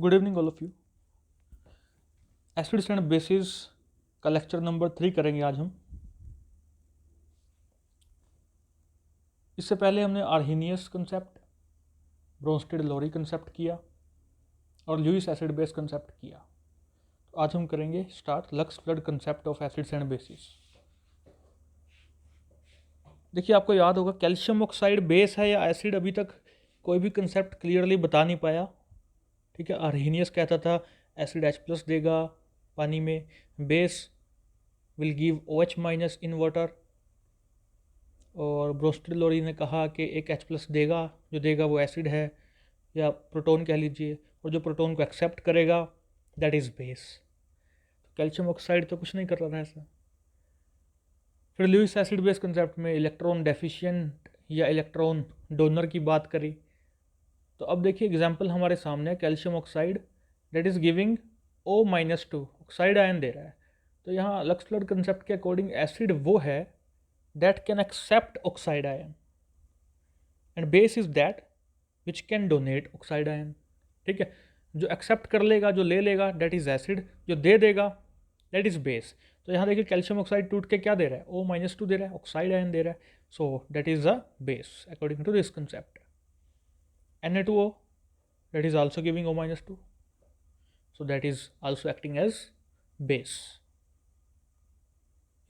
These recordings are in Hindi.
Good evening all of you. Acids and bases का लेक्चर नंबर 3 करेंगे आज हम। इससे पहले हमने आर्हीनियस कंसेप्ट, ब्रोंस्टेड लोरी कंसेप्ट किया और ल्यूइस एसिड बेस कंसेप्ट किया। तो आज हम करेंगे start lux Flood concept of acids and bases. देखिए, आपको याद होगा कैल्शियम ऑक्साइड बेस है या एसिड, अभी तक कोई भी कंसेप्ट क्लियरली बता नहीं पाया। ठीक है, आर्हीनियस कहता था एसिड H+ देगा पानी में, base will give OH- in water, और ब्रोस्टेड लोरी ने कहा कि एक H+ देगा, जो देगा वो एसिड है या प्रोटॉन कह लीजिए, और जो प्रोटॉन को एक्सेप्ट करेगा दैट इज़ बेस। तो कैल्शियम ऑक्साइड तो कुछ नहीं कर रहा था ऐसा। फिर लुईस एसिड बेस कंसेप्ट में इलेक्ट्रॉन डेफिशिएंट या इलेक्ट्रॉन डोनर की बात करी। तो अब देखिए एग्जाम्पल हमारे सामने है, calcium oxide that is giving O-2 oxide ion दे रहा है। तो यहाँ लक्स फ्लड कंसेप्ट के अकॉर्डिंग एसिड वो है that can accept oxide ion and base is that which can donate oxide ion। ठीक है, जो एक्सेप्ट कर लेगा, जो ले लेगा that is acid, जो दे देगा that is base। तो यहाँ देखिए कैल्शियम ऑक्साइड टूट के क्या दे रहा है, O-2 दे रहा है, ऑक्साइड आयन दे रहा है, सो that is a base according to this concept। Na2O that is also giving O-2, so that is also acting as base।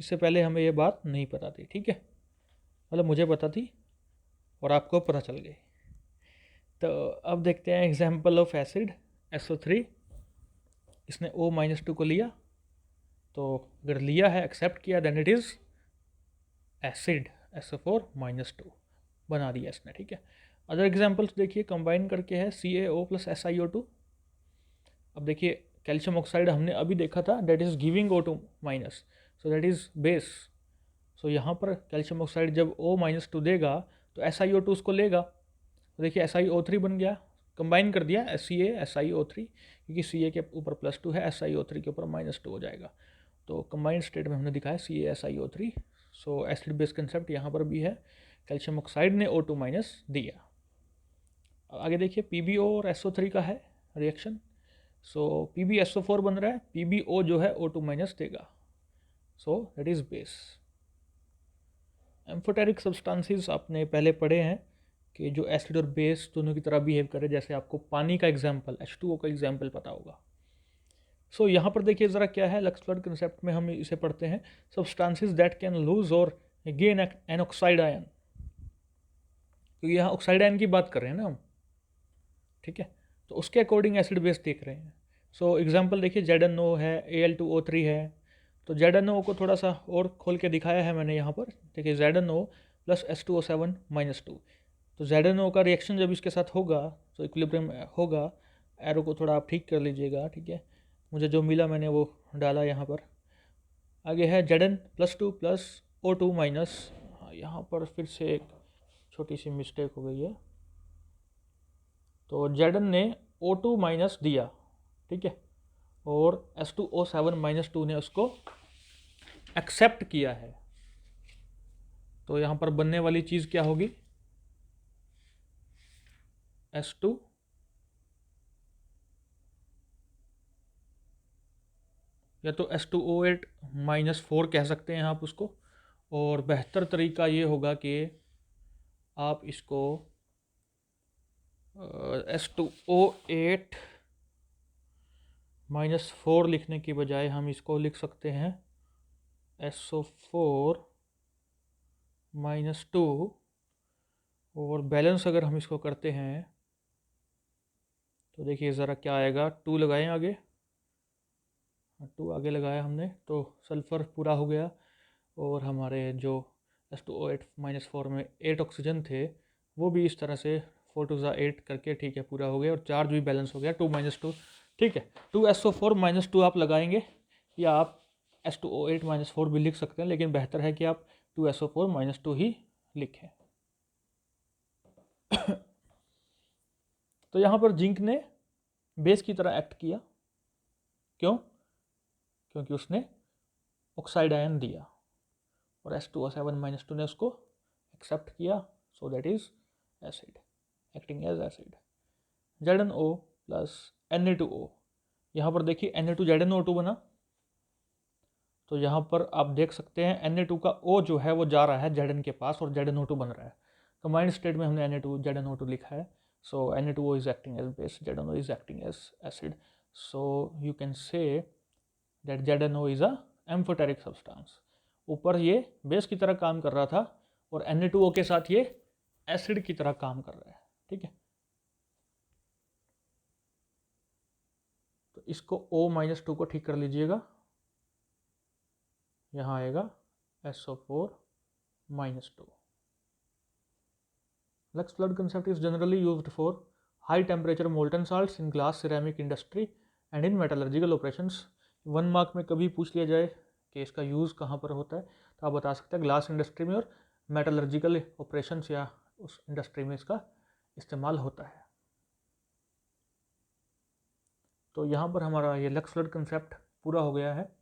इससे पहले हमें ये बात नहीं पता थी, ठीक है, मतलब मुझे पता थी और आपको पता चल गई। तो अब देखते हैं एग्जाम्पल ऑफ एसिड SO3। इसने O-2 को लिया, तो अगर लिया है, एक्सेप्ट किया, then it is acid SO4-2 बना दिया इसने। ठीक है, अदर एग्जाम्पल्स देखिए, कंबाइन करके है CaO + SiO2। अब देखिए कैल्शियम ऑक्साइड हमने अभी देखा था that is giving O2-, so that is base. So यहाँ पर कैल्शियम ऑक्साइड जब O-2 देगा तो SiO2 उसको लेगा, तो देखिए SiO3 बन गया, कंबाइन कर दिया CaSiO3, क्योंकि Ca के ऊपर +2 है, SiO3 के ऊपर -2 हो जाएगा। तो कंबाइंड स्टेट में हमने दिखाया CaSiO3। सो एसिड बेस कंसेप्ट यहाँ पर भी है, कैल्शियम ऑक्साइड ने O2- दिया। आगे देखिए PbO और SO3 का है रिएक्शन। सो PbSO4 बन रहा है, PbO जो है O2- देगा, सो that is base. Amphoteric substances आपने पहले पढ़े हैं कि जो एसिड और बेस दोनों की तरह बिहेव करे, जैसे आपको पानी का एग्जाम्पल H2O का एग्जाम्पल पता होगा। सो यहाँ पर देखिए ज़रा क्या है, लक्स फ्लड कंसेप्ट में हम इसे पढ़ते हैं, सब्सटेंसेस दैट कैन लूज और गेन एन ऑक्साइड आयन, क्योंकि यहाँ ऑक्साइड आयन की बात कर रहे हैं ना हम। ठीक है, तो उसके अकॉर्डिंग एसिड बेस देख रहे हैं। सो एग्जाम्पल देखिए, ZnO है, Al2O3 है। तो ZnO को थोड़ा सा और खोल के दिखाया है मैंने यहाँ पर। देखिए ZnO + H2O7-2। तो ZnO का रिएक्शन जब इसके साथ होगा तो इक्विलिब्रियम होगा। एरो को थोड़ा आप ठीक कर लीजिएगा, ठीक है, मुझे जो मिला मैंने वो डाला यहाँ पर। आगे है Zn+2 + O2-। हाँ, यहाँ पर फिर से एक छोटी सी मिस्टेक हो गई है। तो Zn ने O2- दिया, ठीक है, और H2O7-2 ने उसको एक्सेप्ट किया है। तो यहाँ पर बनने वाली चीज़ क्या होगी, H2 या तो H2O8-4 कह सकते हैं आप उसको, और बेहतर तरीका ये होगा कि आप इसको H2O8-4 लिखने की बजाय हम इसको लिख सकते हैं SO4-2, और बैलेंस अगर हम इसको करते हैं तो देखिए ज़रा क्या आएगा, 2 लगाएं आगे, 2 आगे लगाया हमने, तो सल्फ़र पूरा हो गया, और हमारे जो H2O8-4 में 8 ऑक्सीजन थे वो भी इस तरह से 4 2 8 करके, ठीक है, पूरा हो गया, और चार्ज भी बैलेंस हो गया 2-2। ठीक है, 2SO4-2 आप लगाएंगे, या आप H2O8-4 भी लिख सकते हैं, लेकिन बेहतर है कि आप 2SO4-2 ही लिखें। तो यहाँ पर जिंक ने बेस की तरह एक्ट किया, क्यों, क्योंकि उसने ऑक्साइड आयन दिया और H2O7-2 ने उसको एक्सेप्ट किया, so that is acid, acting as acid. ZnO plus Na2O। यहाँ पर देखिए Na2ZnO2 बना, तो यहाँ पर आप देख सकते हैं Na2 का O जो है वो जा रहा है Zn के पास और ZnO2 बन रहा है। कंबाइंड स्टेट में हमने Na2ZnO2 लिखा है। So Na2O is acting as base, ZnO is acting as acid. So you can say that ZnO is a amphoteric substance. ऊपर ये बेस की तरह काम कर रहा था और Na2O के साथ ये एसिड की तरह काम कर रहा है, ठीक है। तो इसको O-2 को ठीक कर लीजिएगा, यहाँ आएगा SO4-2। Lux flood concept is generally used for high temperature molten salts in glass ceramic industry and in metallurgical operations। 1 mark में कभी पूछ लिया जाए कि इसका यूज़ कहाँ पर होता है तो आप बता सकते हैं ग्लास इंडस्ट्री में और मेटलर्जिकल ऑपरेशंस या उस इंडस्ट्री में इसका इस्तेमाल होता है। तो यहाँ पर हमारा ये लक्स फ्लड कंसेप्ट पूरा हो गया है।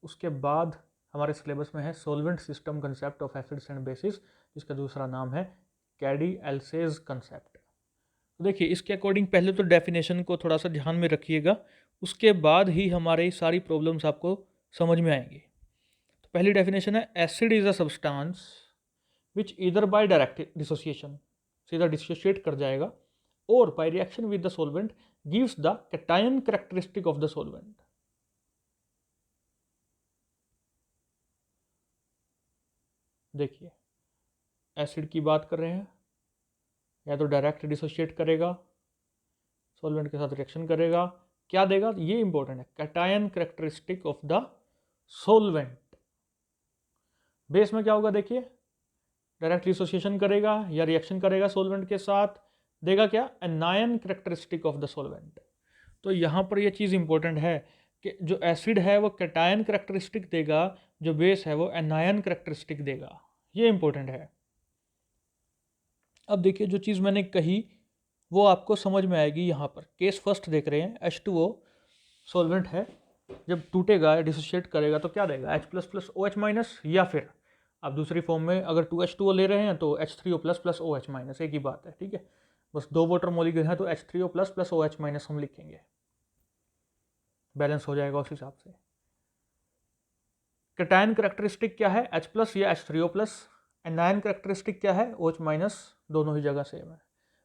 उसके बाद हमारे सिलेबस में है solvent system concept of acids and bases, जिसका दूसरा नाम है कैडी-एल्सेज कंसेप्ट। तो देखिए इसके अकॉर्डिंग पहले तो डेफिनेशन को थोड़ा सा ध्यान में रखिएगा, उसके बाद ही हमारी सारी प्रॉब्लम्स आपको समझ में आएंगी। तो पहली डेफिनेशन है acid is a substance which either by direct dissociation, सीधा डिसोशिएट कर जाएगा, और by reaction with the solvent gives the cation characteristic of the solvent. देखिए एसिड की बात कर रहे हैं, या तो डायरेक्ट डिसोशिएट करेगा, सॉल्वेंट के साथ रिएक्शन करेगा, क्या देगा ये इंपॉर्टेंट है, cation characteristic of the solvent. Base में क्या होगा देखिए, डायरेक्ट डिसोसिएशन करेगा या रिएक्शन करेगा सॉल्वेंट के साथ, देगा क्या, anion characteristic of the solvent. तो यहाँ पर ये चीज़ इंपॉर्टेंट है कि जो एसिड है वो कैटायन कैरेक्टरिस्टिक देगा, जो बेस है वो एनायन कैरेक्टरिस्टिक देगा, ये इंपॉर्टेंट है। अब देखिए जो चीज़ मैंने कही वो आपको समझ में आएगी। यहाँ पर केस फर्स्ट देख रहे हैं, H2O सॉल्वेंट है, जब टूटेगा या डिसोशिएट करेगा तो क्या देगा, H++OH-, या फिर आप दूसरी फॉर्म में अगर 2H2O ले रहे हैं तो H3O++OH-, एक ही बात है, ठीक है। बस 2 वाटर मॉलिक्यूल हैं तो H3O++OH- हम लिखेंगे, बैलेंस हो जाएगा उस हिसाब से। कैटायन कैरेक्टरिस्टिक क्या है, H+ या H3O+, एनायन कैरेक्टरिस्टिक क्या है, OH-, दोनों ही जगह सेम है।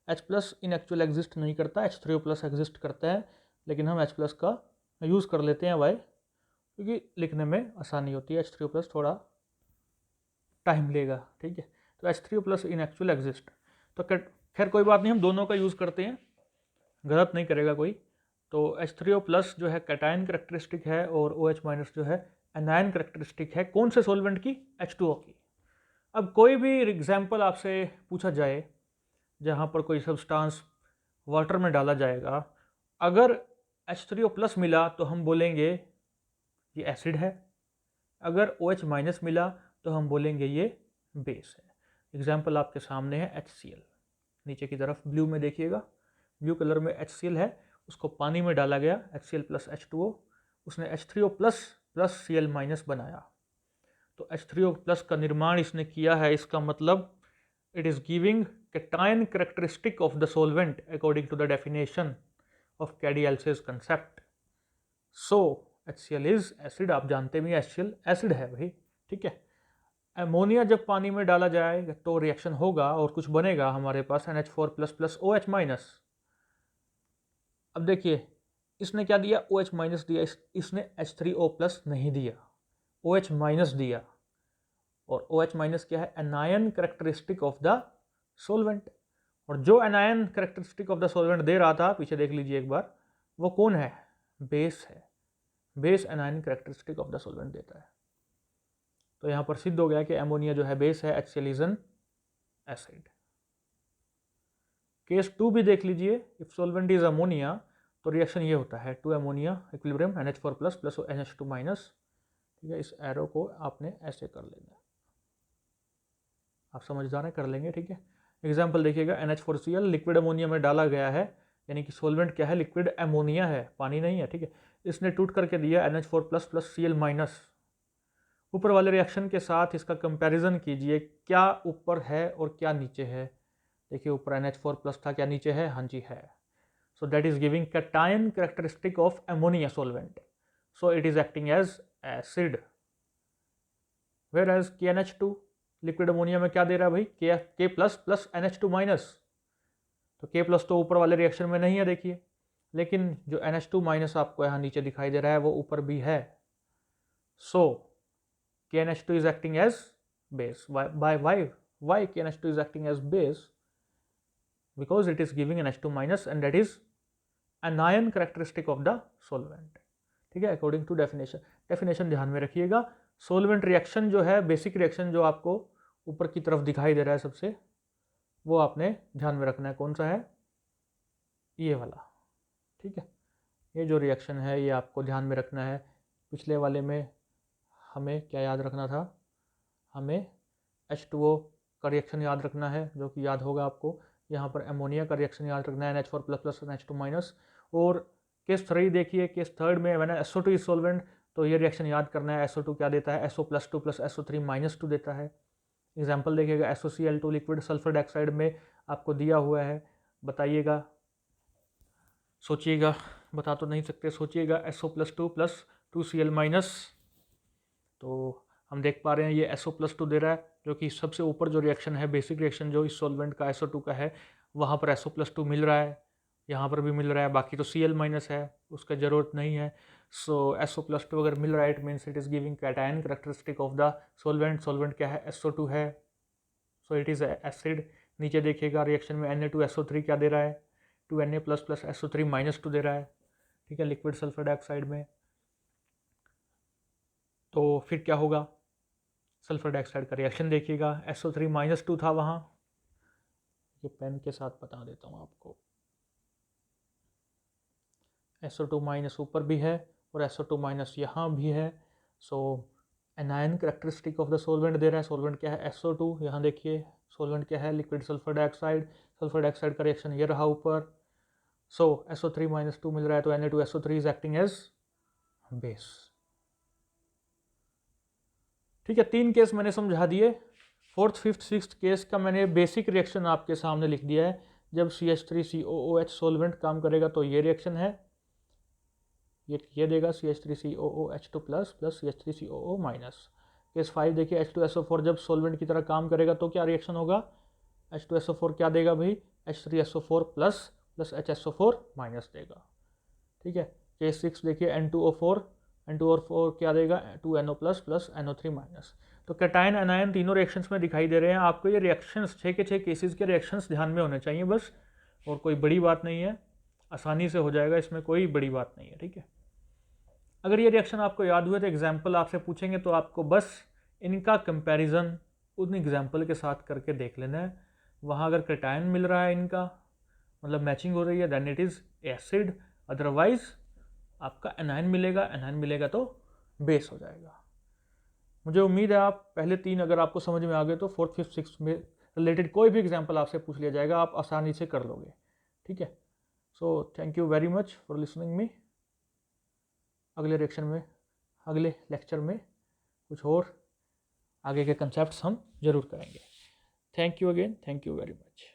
H+ इन एक्चुअल एग्जिस्ट नहीं करता, H3O+ एग्जिस्ट करता है, लेकिन हम H+ का यूज़ कर लेते हैं वाई, क्योंकि लिखने में आसानी होती है। H3O+ थोड़ा टाइम लेगा, ठीक है। तो H3O+ इन एक्चुअल एग्जिस्ट, तो खैर कोई बात नहीं, हम दोनों का यूज़ करते हैं, गलत नहीं करेगा कोई। तो H3O+ जो है कैटायन कैरेक्टरिस्टिक है और OH- जो है एनायन कैरेक्टरिस्टिक है, कौन से सॉल्वेंट की, H2O की। अब कोई भी एग्जाम्पल आपसे पूछा जाए जहाँ पर कोई सब्सटेंस वाटर में डाला जाएगा, अगर H3O+ मिला तो हम बोलेंगे ये एसिड है, अगर OH- मिला तो हम बोलेंगे ये बेस है। एग्जाम्पल आपके सामने है HCl, नीचे की तरफ ब्लू में देखिएगा, ब्लू कलर में HCl है, उसको पानी में डाला गया HCl+H2O, उसने H3O++Cl- बनाया, तो H3O+ का निर्माण इसने किया है, इसका मतलब it is giving cation characteristic of the solvent according to the definition of Caddy-Alsace concept। So HCl is acid, आप जानते भी HCl एसिड है भाई, ठीक है। अमोनिया जब पानी में डाला जाएगा तो रिएक्शन होगा और कुछ बनेगा हमारे पास NH4++OH-। अब देखिए इसने क्या दिया, OH- दिया, इसने H3O+ नहीं दिया, OH- दिया, और OH- क्या है, anion characteristic of the solvent. और जो anion characteristic of the solvent दे रहा था, पीछे देख लीजिए एक बार, वो कौन है, बेस है, base anion characteristic of the solvent देता है। तो यहाँ पर सिद्ध हो गया कि अमोनिया जो है बेस है, HCl is an acid. Case 2 भी देख लीजिए, इफ सॉल्वेंट इज अमोनिया तो रिएक्शन ये होता है 2 अमोनिया इक्विलिब्रियम NH4+ NH2-। ठीक है, इस एरो को आपने ऐसे कर लेना है, आप समझदार हैं, कर लेंगे, ठीक है। एग्जाम्पल देखिएगा, NH4Cl लिक्विड अमोनिया में डाला गया है, यानी कि सॉल्वेंट क्या है, लिक्विड अमोनिया है, पानी नहीं है, ठीक है। इसने टूट करके दिया NH4++Cl-। ऊपर वाले रिएक्शन के साथ इसका कंपैरिजन कीजिए, क्या ऊपर है और क्या नीचे है। देखिए ऊपर NH4+ था, क्या नीचे है, हाँ जी है। so that is giving cation characteristic of ammonia solvent, so it is acting as acid. whereas KNH2 liquid ammonia में क्या दे रहा है भाई, K plus plus NH2 minus, तो K प्लस तो ऊपर वाले रिएक्शन में नहीं है देखिए, लेकिन जो NH2 माइनस आपको यहाँ नीचे दिखाई दे रहा है वो ऊपर भी है, so KNH2 is acting as base. Why KNH2 is acting as base? Because it is giving NH2 minus and that is anion characteristic of the solvent. ठीक है, अकॉर्डिंग टू डेफिनेशन ध्यान में रखिएगा। सोलवेंट रिएक्शन जो है, बेसिक रिएक्शन जो आपको ऊपर की तरफ दिखाई दे रहा है सबसे, वो आपने ध्यान में रखना है। कौन सा है? ये वाला। ठीक है, ये जो रिएक्शन है ये आपको ध्यान में रखना है। पिछले वाले में हमें क्या याद रखना था, हमें H2O का रिएक्शन याद रखना है, जो कि याद होगा आपको। यहाँ पर अमोनिया का रिएक्शन याद रखना है, NH4 plus plus NH2 minus. और केस 3 देखिए, केस 3 में मैंने SO2 इज सोलवेंट, तो ये रिएक्शन याद करना है। SO2 क्या देता है, SO plus 2 plus SO3 minus 2 देता है। एग्जाम्पल देखिएगा, SOCl2 लिक्विड सल्फर डाइऑक्साइड में आपको दिया हुआ है, बताइएगा, सोचिएगा, बता तो नहीं सकते, सोचिएगा। SO plus 2 plus 2Cl minus, तो हम देख पा रहे हैं ये SO प्लस 2 दे रहा है, जो कि सबसे ऊपर जो रिएक्शन है, बेसिक रिएक्शन जो इस सॉल्वेंट का SO2 का है, वहाँ पर SO प्लस 2 मिल रहा है, यहाँ पर भी मिल रहा है, बाकी तो Cl माइनस है, उसका ज़रूरत नहीं है। सो SO प्लस 2 अगर मिल रहा है, it means it is giving cation characteristic of the solvent. Solvent क्या है, SO2 है, सो इट इज़ एसिड। नीचे देखिएगा रिएक्शन में Na2SO3 क्या दे रहा है, 2Na plus plus SO3 minus 2 दे रहा है। ठीक है, लिक्विड सल्फर डाइऑक्साइड में। तो फिर क्या होगा, सल्फर डाइऑक्साइड का रिएक्शन देखिएगा, SO3 माइनस 2 था वहाँ, ये पेन के साथ बता देता हूँ आपको। SO2 माइनस ऊपर भी है और SO2 माइनस यहाँ भी है। So anion characteristic of the solvent दे रहा है। सोलवेंट क्या है, SO2। यहाँ देखिए सोलवेंट क्या है, liquid sulphur dioxide. Sulphur dioxide का रिएक्शन ये रहा ऊपर। सो SO3 माइनस 2 मिल रहा है, तो Na2SO3 is acting as base. ठीक है, 3 केस मैंने समझा दिए। 4th, 5th, 6th केस का मैंने बेसिक रिएक्शन आपके सामने लिख दिया है। जब CH3COOH सोलवेंट काम करेगा तो ये रिएक्शन है, ये देगा CH3COOH2 plus plus CH3COO minus. Case 5 देखिए, H2SO4 जब सोलवेंट की तरह काम करेगा तो क्या रिएक्शन होगा, H2SO4 क्या देगा भाई, H3SO4 plus plus HSO4 minus देगा। ठीक है, केस 6 देखिए, N2O4 क्या देगा, 2NO plus plus NO3 minus. तो कैटायन एनायन तीनों रिएक्शंस में दिखाई दे रहे हैं आपको। ये रिएक्शंस 6 के 6 केसेस के रिएक्शंस ध्यान में होने चाहिए बस, और कोई बड़ी बात नहीं है, आसानी से हो जाएगा, इसमें कोई बड़ी बात नहीं है। ठीक है, अगर ये रिएक्शन आपको याद हुए तो एग्जाम्पल आपसे पूछेंगे तो आपको बस इनका कंपैरिजन उन एग्जाम्पल के साथ करके देख लेना है। वहाँ अगर कैटायन मिल रहा है, इनका मतलब मैचिंग हो रही है, then it is acid. Otherwise आपका एनायन मिलेगा तो बेस हो जाएगा। मुझे उम्मीद है आप पहले 3 अगर आपको समझ में आ गए तो 4th, 5th, 6th में रिलेटेड कोई भी एग्जाम्पल आपसे पूछ लिया जाएगा, आप आसानी से कर लोगे। ठीक है, so thank you very much for listening me. अगले लेक्चर में कुछ और आगे के कंसेप्ट्स हम जरूर करेंगे। Thank you again, thank you very much.